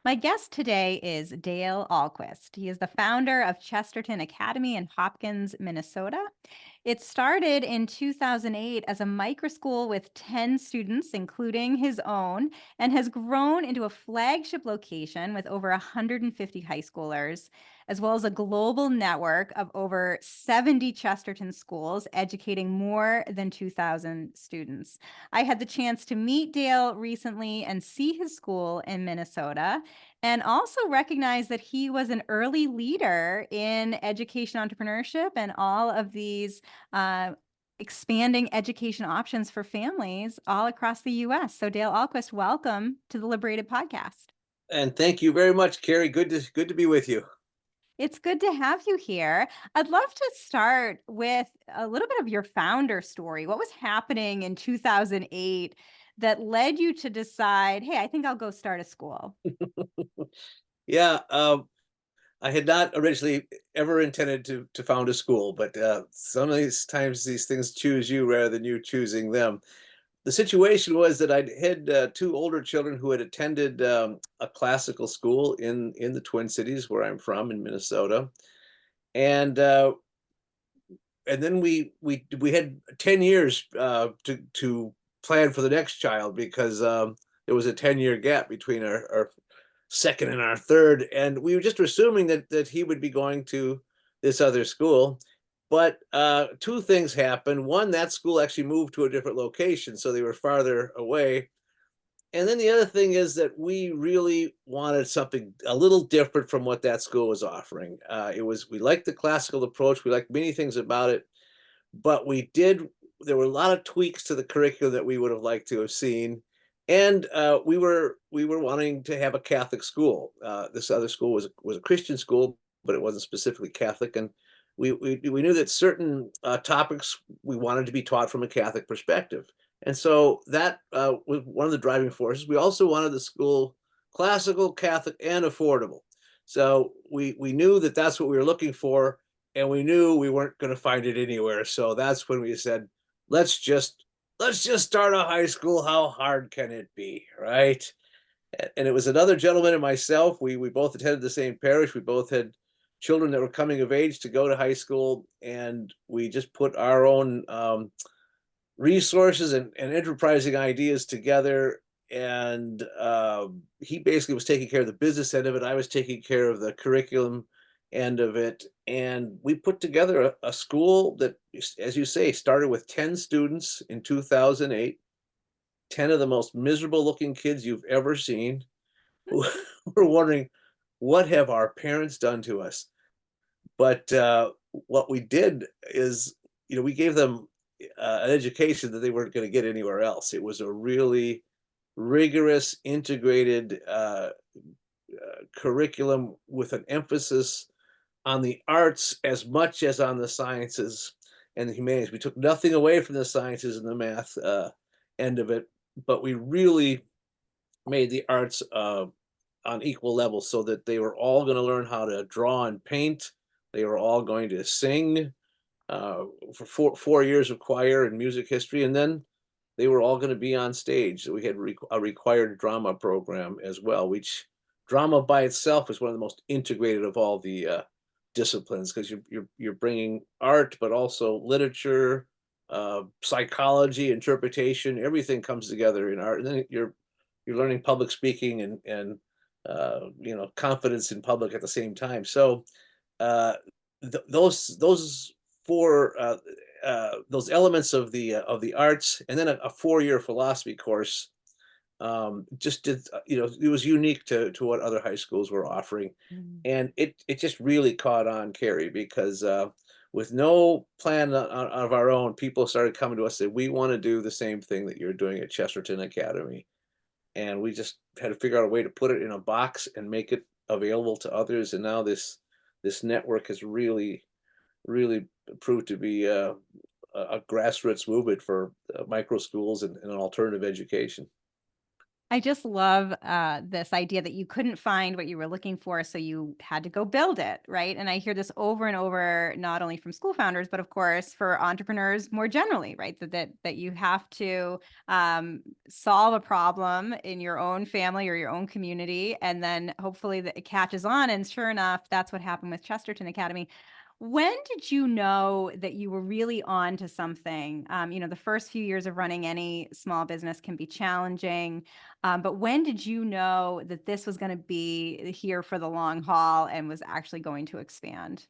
My guest today is Dale Ahlquist. He is the founder of Chesterton Academy in Hopkins, Minnesota. It started in 2008 as a microschool with 10 students, including his own, and has grown into a flagship location with over 150 high schoolers, as well as a global network of over 70 Chesterton schools, educating more than 2,000 students. I had the chance to meet Dale recently and see his school in Minnesota, and also recognize that he was an early leader in education entrepreneurship and all of these uh, expanding education options for families all across the US. So, Dale Ahlquist, welcome to the Liberated Podcast. And thank you very much, Carrie. Good to be with you. It's good to have you here. I'd love to start with a little bit of your founder story. What was happening in 2008 that led you to decide, hey, I think I'll go start a school? Yeah, I had not originally ever intended to found a school, but some of these times these things choose you rather than you choosing them. The situation was that I'd had two older children who had attended a classical school in the Twin Cities, where I'm from, in Minnesota, and and then we had 10 years to plan for the next child because there was a 10-year gap between our second and our third, and we were just assuming that he would be going to this other school. But two things happened. One, that school actually moved to a different location, so they were farther away. And then the other thing is that we really wanted something a little different from what that school was offering. We liked the classical approach. We liked many things about it, but there were a lot of tweaks to the curriculum that we would have liked to have seen. And we were wanting to have a Catholic school. This other school was a Christian school, but it wasn't specifically Catholic. And we knew that certain topics we wanted to be taught from a Catholic perspective. And so that was one of the driving forces. We also wanted the school classical, Catholic, and affordable. So we knew that that's what we were looking for, and we knew we weren't going to find it anywhere. So that's when we said, let's just start a high school. How hard can it be, right? And it was another gentleman and myself. We both attended the same parish. We both had children that were coming of age to go to high school, and we just put our own resources and enterprising ideas together. And he basically was taking care of the business end of it. I was taking care of the curriculum end of it. And we put together a school that, as you say, started with 10 students in 2008, 10 of the most miserable looking kids you've ever seen, who were wondering, what have our parents done to us? But what we did is, we gave them an education that they weren't going to get anywhere else. It was a really rigorous, integrated curriculum with an emphasis on the arts as much as on the sciences and the humanities. We took nothing away from the sciences and the math end of it, but we really made the arts on equal levels so that they were all going to learn how to draw and paint. They were all going to sing for 4 years of choir and music history, and then they were all going to be on stage. We had a required drama program as well, which drama by itself is one of the most integrated of all the disciplines, because you're bringing art, but also literature, psychology, interpretation. Everything comes together in art, and then you're learning public speaking and confidence in public at the same time. So uh, those four those elements of the arts, and then a 4-year philosophy course, just did it was unique to what other high schools were offering, Mm. and it just really caught on, Carrie, because with no plan of our own, people started coming to us and said, we want to do the same thing that you're doing at Chesterton Academy. And we just had to figure out a way to put it in a box and make it available to others. And now this network has really proved to be a grassroots movement for micro schools and an alternative education. I just love this idea that you couldn't find what you were looking for, so you had to go build it, right? And I hear this over and over, not only from school founders, but of course for entrepreneurs more generally, right? That you have to solve a problem in your own family or your own community, and then hopefully that it catches on. And sure enough, that's what happened with Chesterton Academy. When did you know that you were really on to something? The first few years of running any small business can be challenging. But when did you know that this was going to be here for the long haul and was actually going to expand?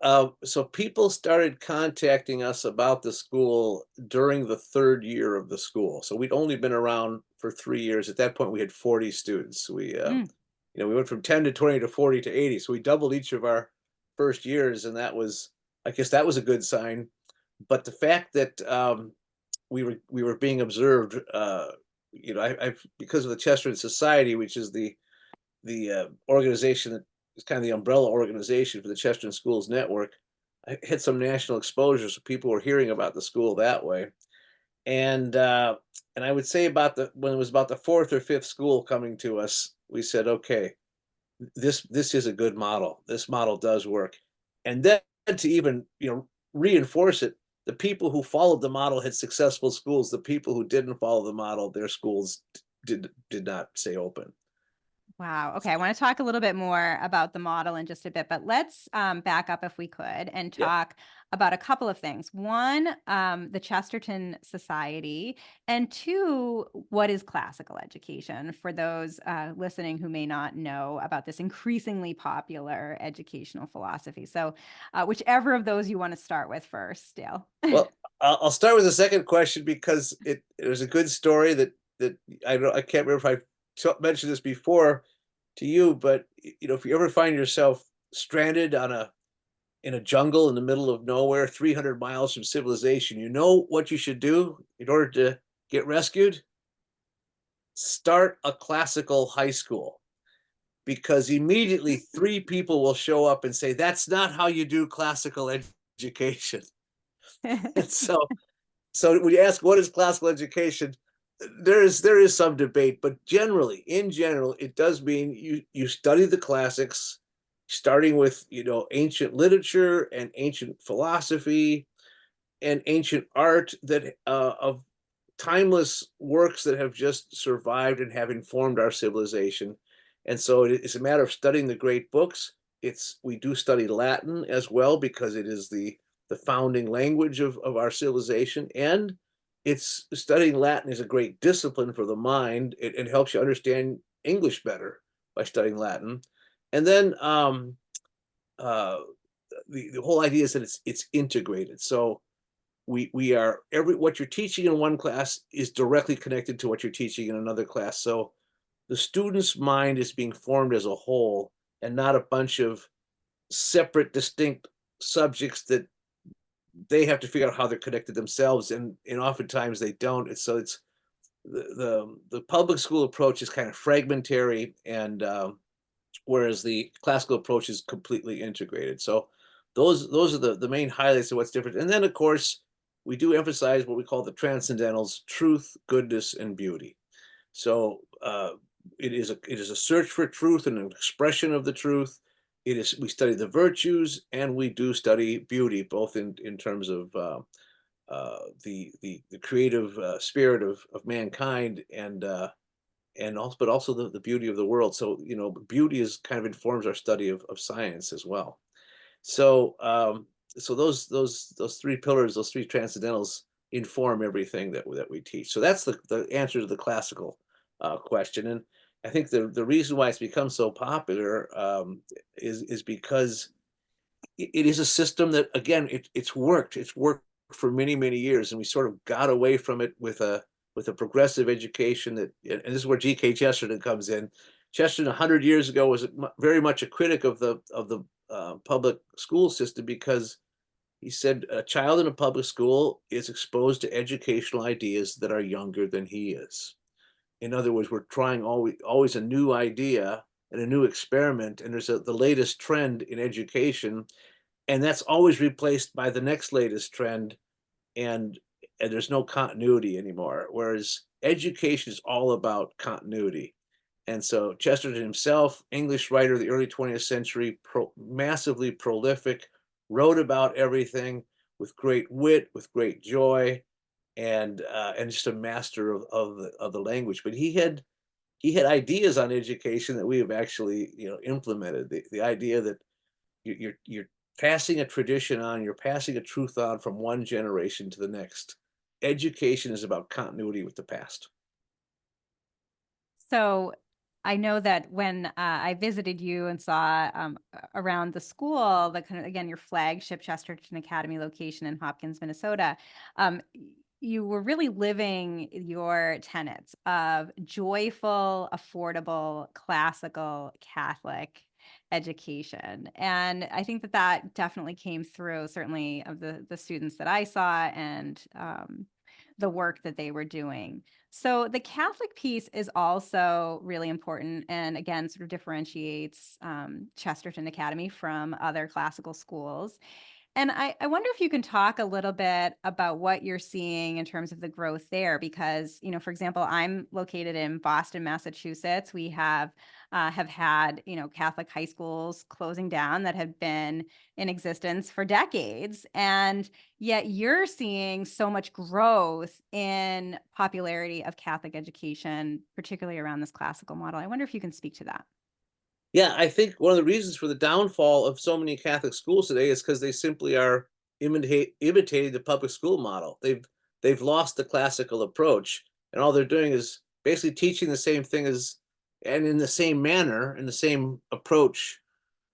So people started contacting us about the school during the third year of the school. So we'd only been around for 3 years. At that point, we had 40 students. Mm. We went from 10 to 20 to 40 to 80. So we doubled each of our first years, and I guess, that was a good sign. But the fact that we were being observed, I've because of the Chesterton Society, which is the organization that is kind of the umbrella organization for the Chesterton Schools network. I had some national exposure, so people were hearing about the school that way. And and I would say when it was about the fourth or fifth school coming to us, we said, okay, this is a good model. This model does work. And then to even reinforce it, the people who followed the model had successful schools. The people who didn't follow the model, their schools did not stay open. Wow. Okay. I want to talk a little bit more about the model in just a bit, but let's back up if we could and Yeah. talk about a couple of things. One, the Chesterton Society, and two, what is classical education for those listening who may not know about this increasingly popular educational philosophy. So, whichever of those you want to start with first, Dale. Well, I'll start with the second question because it was a good story that I can't remember if I mentioned this before to you, but if you ever find yourself stranded in a jungle in the middle of nowhere, 300 miles from civilization, you know what you should do in order to get rescued? Start a classical high school, because immediately three people will show up and say, "That's not how you do classical education." And so when you ask what is classical education, there is some debate, but in general, it does mean you study the classics, starting with ancient literature and ancient philosophy and ancient art that of timeless works that have just survived and have informed our civilization. And so it's a matter of studying the great books. We do study Latin as well because it is the founding language of our civilization. And it's studying Latin is a great discipline for the mind. It helps you understand English better by studying Latin. And then uh, the whole idea is that it's integrated. So we are every what you're teaching in one class is directly connected to what you're teaching in another class. So the student's mind is being formed as a whole and not a bunch of separate, distinct subjects that they have to figure out how they're connected themselves, and oftentimes they don't. And so it's the public school approach is kind of fragmentary, and whereas the classical approach is completely integrated. So those are the main highlights of what's different. And then of course we do emphasize what we call the transcendentals: truth, goodness, and beauty. So it is a search for truth and an expression of the truth. We study the virtues and we do study beauty, both in terms of the creative spirit of mankind, and also but also the beauty of the world. So beauty is kind of informs our study of science as well. So so those three pillars, those three transcendentals, inform everything that we teach. So that's the answer to the classical question. And I think the reason why it's become so popular is because it is a system that, again, it's worked for many years, and we sort of got away from it with a progressive education and this is where G.K. Chesterton comes in. Chesterton 100 years ago was very much a critic of the public school system, because he said a child in a public school is exposed to educational ideas that are younger than he is. In other words, we're trying always a new idea and a new experiment, and there's the latest trend in education, and that's always replaced by the next latest trend, and there's no continuity anymore. Whereas education is all about continuity. And so Chesterton himself, English writer of the early 20th century, massively prolific, wrote about everything with great wit, with great joy, and just a master of the language. But he had ideas on education that we have actually, implemented. The idea that you're passing a tradition on, you're passing a truth on from one generation to the next. Education is about continuity with the past. So I know that when I visited you and saw around the school, the kind of, again, your flagship Chesterton Academy location in Hopkins, Minnesota, you were really living your tenets of joyful, affordable, classical Catholic education. And I think that that definitely came through, certainly of the students that I saw, and the work that they were doing. So the Catholic piece is also really important, and again, sort of differentiates Chesterton Academy from other classical schools. And I wonder if you can talk a little bit about what you're seeing in terms of the growth there, because, for example, I'm located in Boston, Massachusetts. We have had, Catholic high schools closing down that have been in existence for decades. And yet you're seeing so much growth in popularity of Catholic education, particularly around this classical model. I wonder if you can speak to that. Yeah, I think one of the reasons for the downfall of so many Catholic schools today is because they simply are imitating the public school model. They've lost the classical approach, and all they're doing is basically teaching the same thing as, and in the same manner, in the same approach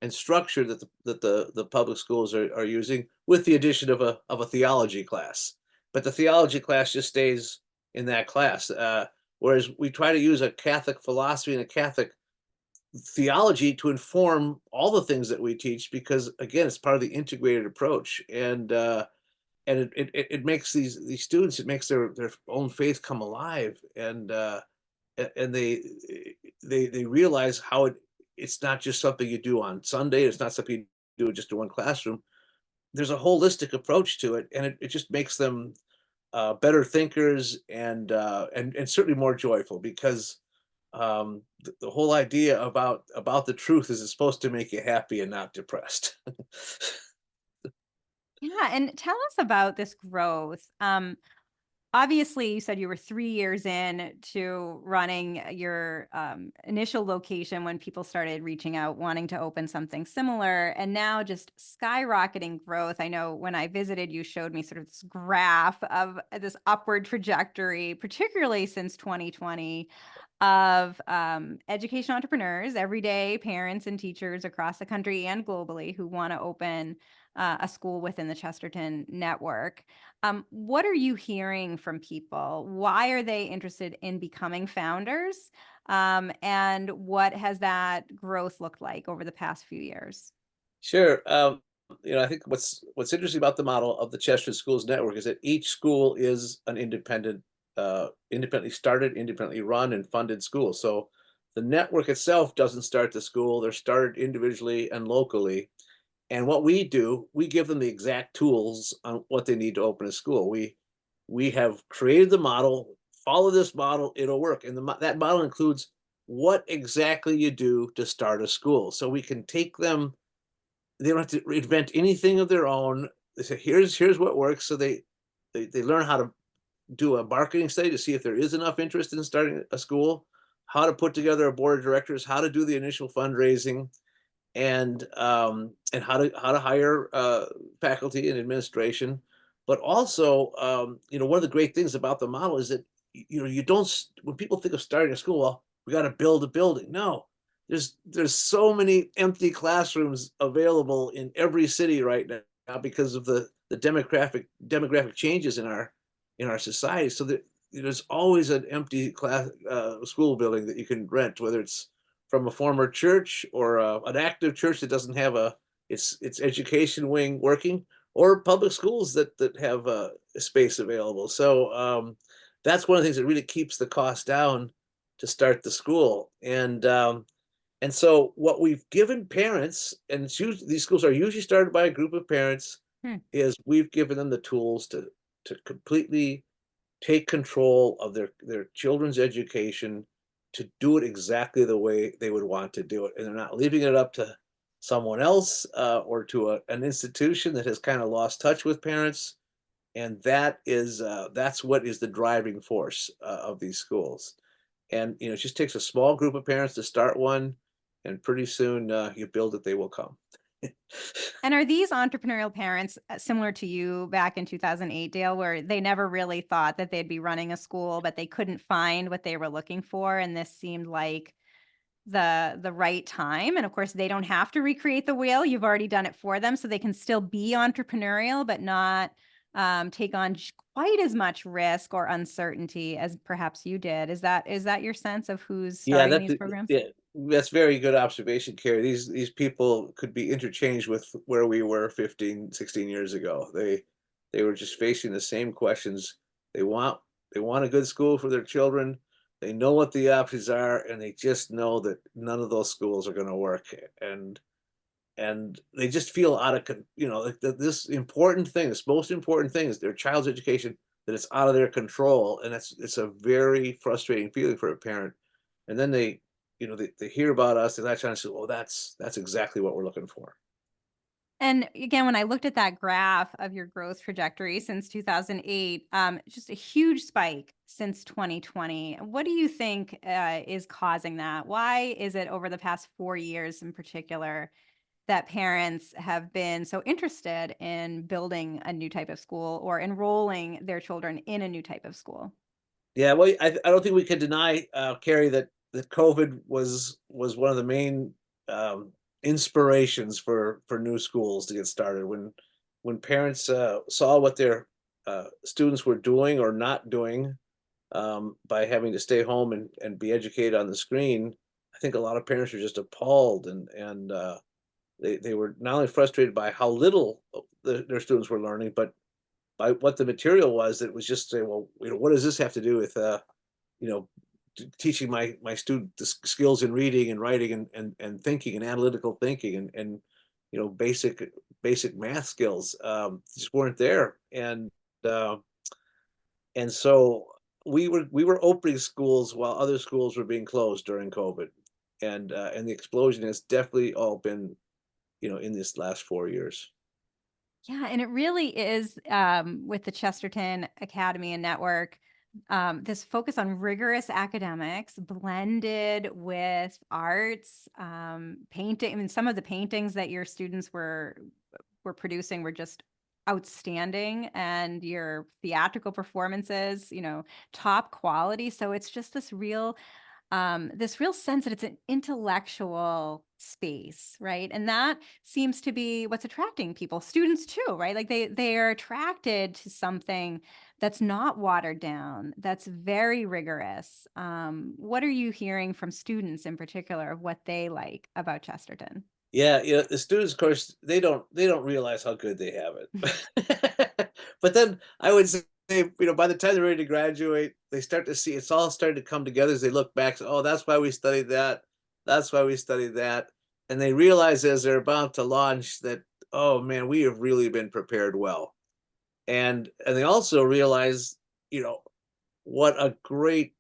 and structure that the public schools are using, with the addition of a theology class. But the theology class just stays in that class. Whereas we try to use a Catholic philosophy and a Catholic theology to inform all the things that we teach, because again, it's part of the integrated approach. And it makes these students, it makes their own faith come alive. And they realize how it's not just something you do on Sunday, it's not something you do just in one classroom. There's a holistic approach to it, and it just makes them better thinkers, and certainly more joyful, because the whole idea about the truth is it's supposed to make you happy and not depressed. Yeah, and tell us about this growth. Obviously, you said you were 3 years in to running your initial location when people started reaching out, wanting to open something similar, and now just skyrocketing growth. I know when I visited, you showed me sort of this graph of this upward trajectory, particularly since 2020, of education entrepreneurs, everyday parents and teachers across the country and globally who want to open a school within the Chesterton network. What are you hearing from people? Why are they interested in becoming founders? And what has that growth looked like over the past few years? Sure. I think what's interesting about the model of the Chesterton Schools network is that each school is an independently started, independently run, and funded school. So the network itself doesn't start the school; they're started individually and locally. And what we do, we give them the exact tools on what they need to open a school. We have created the model. Follow this model; it'll work. And that model includes what exactly you do to start a school. So we can take them, they don't have to invent anything of their own. They say, here's what works. So they learn how to do a marketing study to see if there is enough interest in starting a school, how to put together a board of directors, how to do the initial fundraising, and how to hire faculty and administration. But also, one of the great things about the model is that you don't, when people think of starting a school, well, we got to build a building. No, there's so many empty classrooms available in every city right now because of the demographic changes in our society. So that there's always an empty school building that you can rent, whether it's from a former church, or an active church that doesn't have its education wing working, or public schools that have a space available. So that's one of the things that really keeps the cost down to start the school. And so what we've given parents, and these schools are usually started by a group of parents, Hmm. is we've given them the tools to completely take control of their children's education to do it exactly the way they would want to do it, and they're not leaving it up to someone else, or to an institution that has kinda lost touch with parents, and that's what is the driving force, of these schools. And, it just takes a small group of parents to start one, and pretty soon, you build it, they will come. And are these entrepreneurial parents similar to you back in 2008, Dale, where they never really thought that they'd be running a school, but they couldn't find what they were looking for, and this seemed like the right time? And of course, they don't have to recreate the wheel. You've already done it for them, so they can still be entrepreneurial, but not take on quite as much risk or uncertainty as perhaps you did. Is that your sense of who's Yeah, starting these programs? that's very good observation, Carrie. These people could be interchanged with where we were 15, 16 years ago. They were just facing the same questions. They want they want a good school for their children. They know what the options are, and they just know that none of those schools are going to work. And they just feel out of like this important thing, this most important thing is their child's education, that it's out of their control, and it's a very frustrating feeling for a parent. And then they hear about us, and latch on and say, "Oh, that's exactly what we're looking for." And again, when I looked at that graph of your growth trajectory since 2008, just a huge spike since 2020. What do you think is causing that? Why is it over the past 4 years in particular that parents have been so interested in building a new type of school or enrolling their children in a new type of school? Yeah, well, I don't think we can deny, Carrie, that COVID was one of the main, inspirations for new schools to get started. When parents, saw what their, students were doing or not doing, by having to stay home and be educated on the screen, I think a lot of parents were just appalled, and they were not only frustrated by how little their students were learning, but by what the material was. That was just saying, well, what does this have to do with you know teaching my student the skills in reading and writing and thinking and analytical thinking and basic math skills just weren't there. Uh, and so we were opening schools while other schools were being closed during COVID, and the explosion has definitely all been in this last 4 years. Yeah, and it really is with the Chesterton Academy and Network, this focus on rigorous academics blended with arts, painting. I mean, some of the paintings that your students were producing were just outstanding, and your theatrical performances, top quality. So it's just this real sense that it's an intellectual space, right? And that seems to be what's attracting people, students too, right? Like they are attracted to something that's not watered down, that's very rigorous. What are you hearing from students in particular of what they like about Chesterton? Yeah, the students, of course, they don't realize how good they have it. But then I would say, by the time they're ready to graduate, they start to see it's all starting to come together as they look back. So, oh, that's why we studied that. That's why we studied that. And they realize as they're about to launch that, oh man, we have really been prepared well. And they also realize, you know, what a great,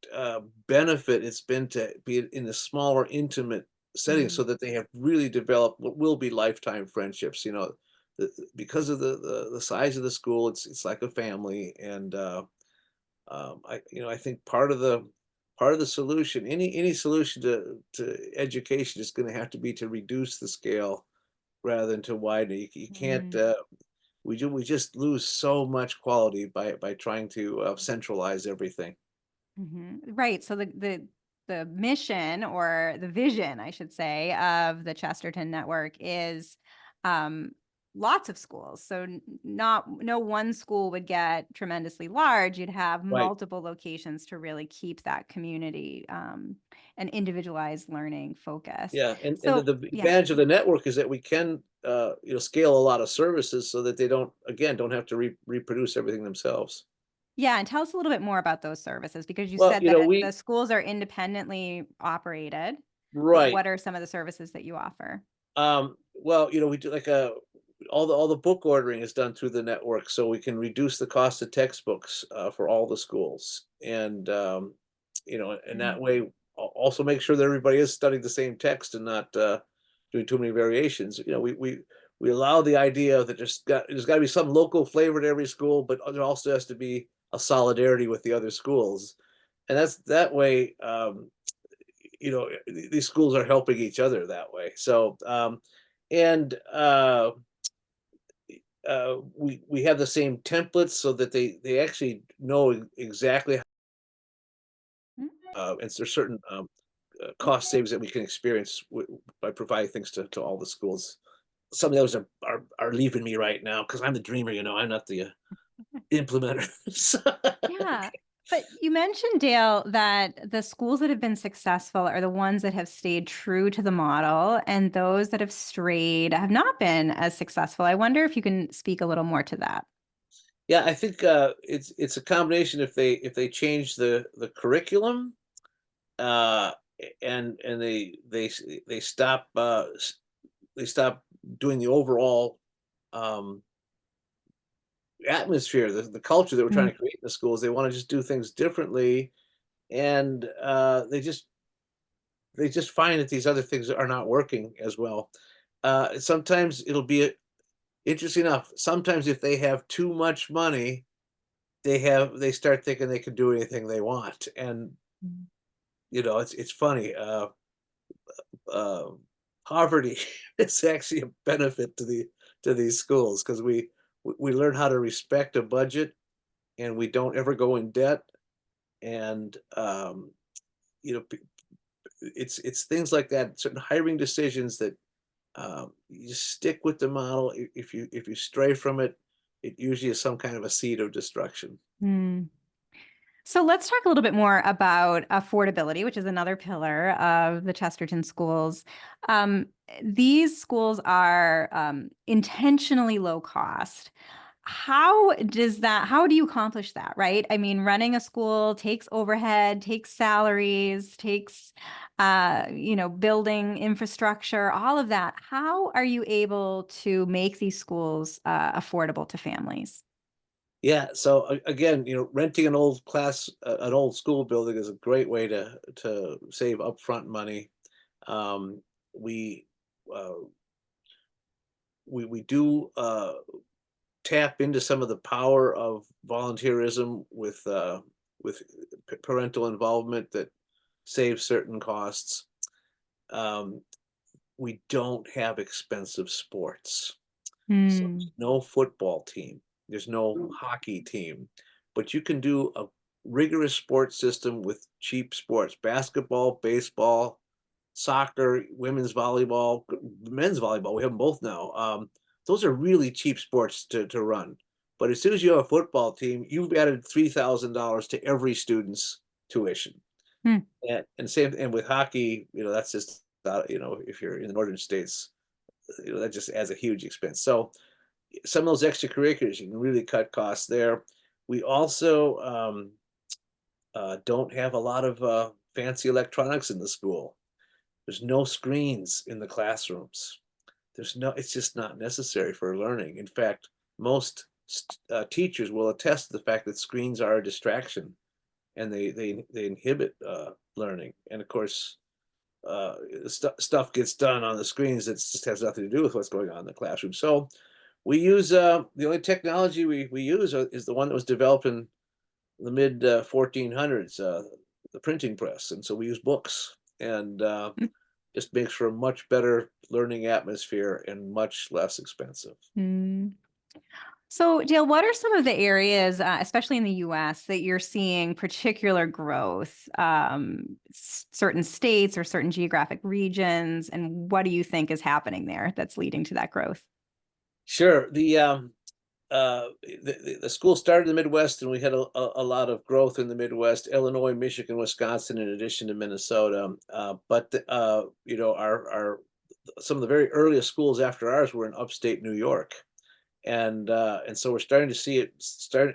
benefit it's been to be in a smaller, intimate setting Mm, so that they have really developed what will be lifetime friendships, because of the size of the school, it's like a family, and, I think part of the solution, any solution to education is gonna have to be to reduce the scale rather than to widen it. You can't, mm. we just lose so much quality by trying to, centralize everything. Right. So the mission or the vision, I should say, of the Chesterton Network is um, lots of schools. So not no one school would get tremendously large. You'd have Right. multiple locations to really keep that community and individualized learning focus. Yeah, and the So the yeah, advantage of the network is that we can, scale a lot of services so that they don't have to reproduce everything themselves. yeah, and tell us a little bit more about those services because you Well, said that the we schools are independently operated. But right. what are some of the services that you offer? Well, we do like a all the book ordering is done through the network, so we can reduce the cost of textbooks for all the schools, and and Mm. that way also make sure that everybody is studying the same text and not doing too many variations. We allow the idea that there's got to be some local flavor to every school, but there also has to be a solidarity with the other schools, and that's that way. These schools are helping each other that way. So and we have the same templates so that they actually know exactly, Mm, and there's certain cost saves that we can experience by providing things to all the schools. Some of those are leaving me right now because I'm the dreamer. I'm not the implementer. So- yeah. But you mentioned, Dale, that the schools that have been successful are the ones that have stayed true to the model, and those that have strayed have not been as successful. I wonder if you can speak a little more to that. yeah, I think it's a combination. If they change the curriculum, uh, and they stop they stop doing the overall um, atmosphere, the culture that we're trying Mm, to create in the schools. They want to just do things differently, and they just find that these other things are not working as well. Sometimes it'll be interesting enough. Sometimes if they have too much money, they start thinking they can do anything they want, and mm, it's funny. Uh, Poverty is actually a benefit to these schools because we learn how to respect a budget, and we don't ever go in debt, and you know p- it's things like that, certain hiring decisions that you just stick with the model. If you stray from it, it usually is some kind of a seed of destruction. mm. So let's talk a little bit more about affordability, which is another pillar of the Chesterton schools. Um, these schools are intentionally low cost. How do you accomplish that, right? I mean, running a school takes overhead, takes salaries, takes, building infrastructure, all of that. How are you able to make these schools affordable to families? Yeah, so again, renting an old school building is a great way to save upfront money. Um, we uh, we do tap into some of the power of volunteerism with parental involvement that saves certain costs. Um, we don't have expensive sports. So Hmm. there's no football team, there's no hockey team, but you can do a rigorous sports system with cheap sports: basketball, baseball, soccer, women's volleyball, men's volleyball. We have them both now. Those are really cheap sports to run. But as soon as you have a football team, you've added $3,000 to every student's tuition. Hmm. And with hockey, that's just if you're in the northern states, that just adds a huge expense. So some of those extracurriculars, you can really cut costs there. We also don't have a lot of fancy electronics in the school. There's no screens in the classrooms. It's just not necessary for learning. In fact, most teachers will attest to the fact that screens are a distraction, and they inhibit learning. And of course, stuff gets done on the screens that just has nothing to do with what's going on in the classroom. So we use the only technology we use is the one that was developed in the mid 1400s, the printing press, and so we use books, and just makes for a much better learning atmosphere and much less expensive. Hmm. So, Dale, what are some of the areas, especially in the US, that you're seeing particular growth? Certain states or certain geographic regions, and what do you think is happening there that's leading to that growth? Sure, the school started in the Midwest, and we had a lot of growth in the Midwest: Illinois, Michigan, Wisconsin, in addition to Minnesota. Our some of the very earliest schools after ours were in upstate New York, and so we're starting to see it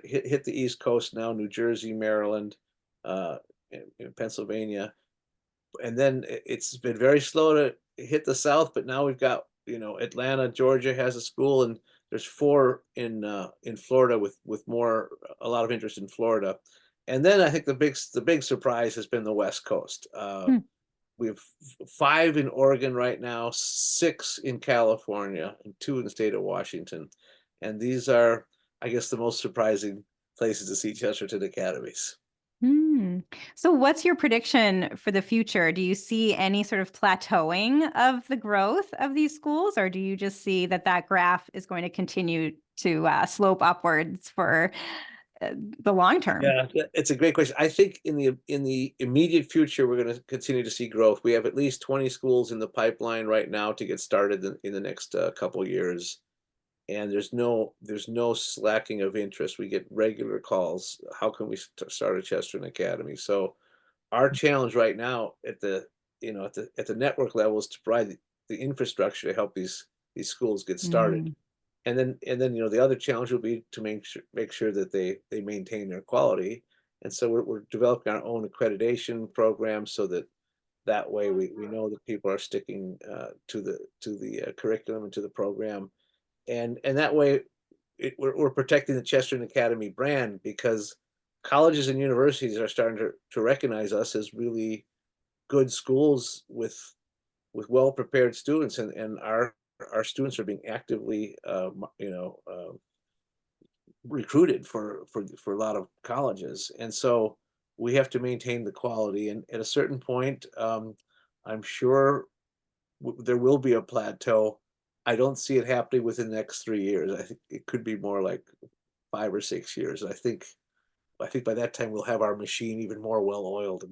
hit the East Coast now: New Jersey, Maryland, and Pennsylvania, and then it's been very slow to hit the South, but now we've got Atlanta, Georgia has a school, and there's four in Florida with more a lot of interest in Florida. And then I think the big surprise has been the West Coast. Hmm. We have five in Oregon right now, six in California, and two in the state of Washington. And these are, I guess, the most surprising places to see Chesterton academies. Hmm. So what's your prediction for the future? Do you see any sort of plateauing of the growth of these schools, or do you just see that that graph is going to continue to slope upwards for the long term? Yeah, it's a great question. I think in the immediate future, we're going to continue to see growth. We have at least 20 schools in the pipeline right now to get started in the next couple of years, and there's no slacking of interest. We get regular calls. How can we start a Chesterton Academy? So our challenge right now at the network level is to provide the infrastructure to help these schools get started. Mm. And then the other challenge will be to make sure that they maintain their quality. And so we're developing our own accreditation program so that way we know that people are sticking to the curriculum and to the program, and that way we're protecting the Chesterton Academy brand, because colleges and universities are starting to recognize us as really good schools with well prepared students, and our students are being actively recruited for a lot of colleges, and so we have to maintain the quality. And at a certain point, I'm sure there will be a plateau. I don't see it happening within the next 3 years. I think it could be more like 5 or 6 years. I think by that time we'll have our machine even more well oiled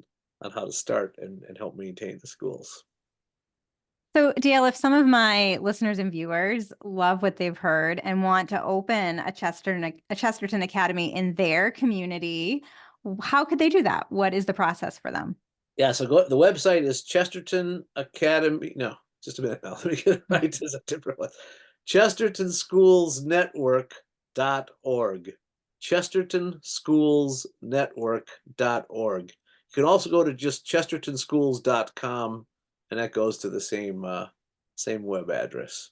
on how to start and help maintain the schools. So, Dale, if some of my listeners and viewers love what they've heard and want to open a Chesterton Academy in their community, how could they do that? What is the process for them? Yeah, so the website is Chesterton Academy. No, just a minute now. Let me get it right. There's a different one. Chesterton Schools Network.org. Chesterton Schools Network.org. You can also go to just chestertonschools.com, and that goes to the same web address.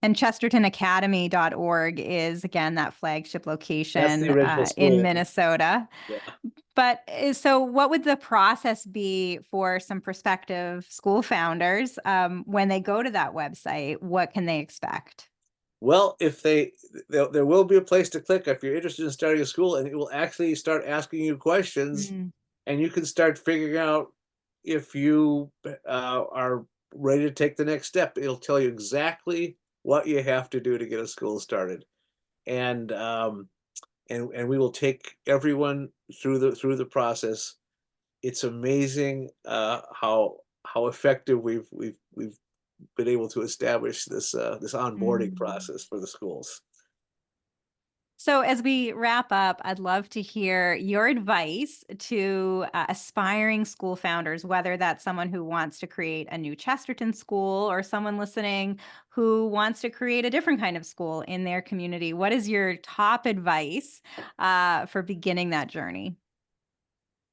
And chestertonacademy.org is again that flagship That's the location original in school. Minnesota. Yeah. But so, what would the process be for some prospective school founders when they go to that website? What can they expect? Well, if there will be a place to click if you're interested in starting a school, and it will actually start asking you questions, Mm. and you can start figuring out if you are ready to take the next step. It'll tell you exactly what you have to do to get a school started, and we will take everyone through the process. It's amazing how effective we've been able to establish this onboarding Mm. process for the schools. So, as we wrap up, I'd love to hear your advice to aspiring school founders, whether that's someone who wants to create a new Chesterton school or someone listening who wants to create a different kind of school in their community. What is your top advice for beginning that journey?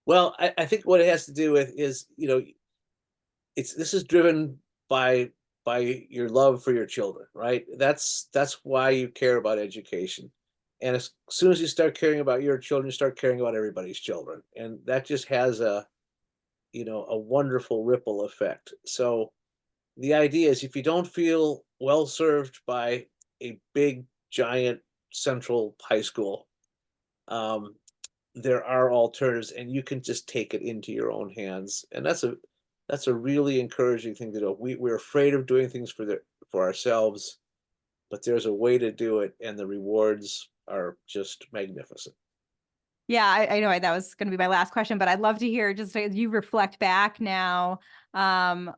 Well, I think what it has to do with is, this is driven by your love for your children, right? That's why you care about education. And as soon as you start caring about your children, you start caring about everybody's children. And that just has a wonderful ripple effect. So the idea is, if you don't feel well served by a big, giant central high school, um, there are alternatives, and you can just take it into your own hands. And that's a really encouraging thing to do. We're afraid of doing things for ourselves, but there's a way to do it, and the rewards are just magnificent. Yeah, I know that was going to be my last question, but I'd love to hear just as you reflect back now on,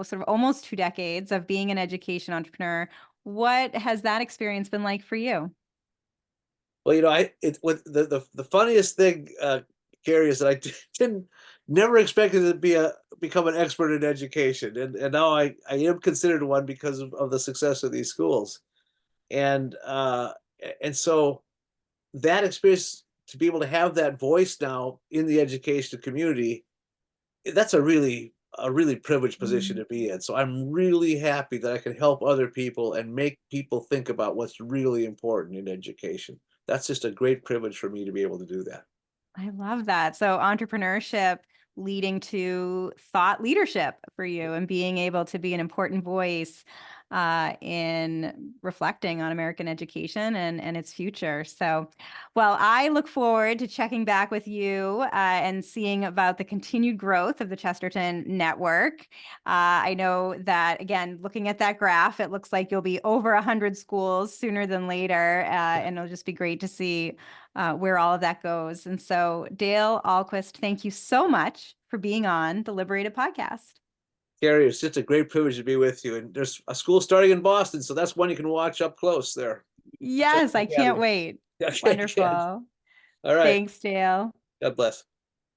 sort of almost 2 decades of being an education entrepreneur. What has that experience been like for you? Well, I it what the funniest thing, Gary, is that didn't never expected to become an expert in education, and now I am considered one because of the success of these schools, and so that experience, to be able to have that voice now in the education community, that's a really a really privileged position Mm. to be in. So I'm really happy that I can help other people and make people think about what's really important in education. That's just a great privilege for me to be able to do that. I love that. So entrepreneurship leading to thought leadership for you and being able to be an important voice in reflecting on American education and its future. So, well, I look forward to checking back with you and seeing about the continued growth of the Chesterton Network. I know that, again, looking at that graph, it looks like you'll be over 100 schools sooner than later. And it'll just be great to see where all of that goes. And so, Dale Alquist, thank you so much for being on the Liberated podcast. Gary, it's just a great privilege to be with you. And there's a school starting in Boston, so that's one you can watch up close there. Yes, Chesterton I can't Academy. wait. Okay, good. Wonderful. All right. Thanks, Dale. God bless.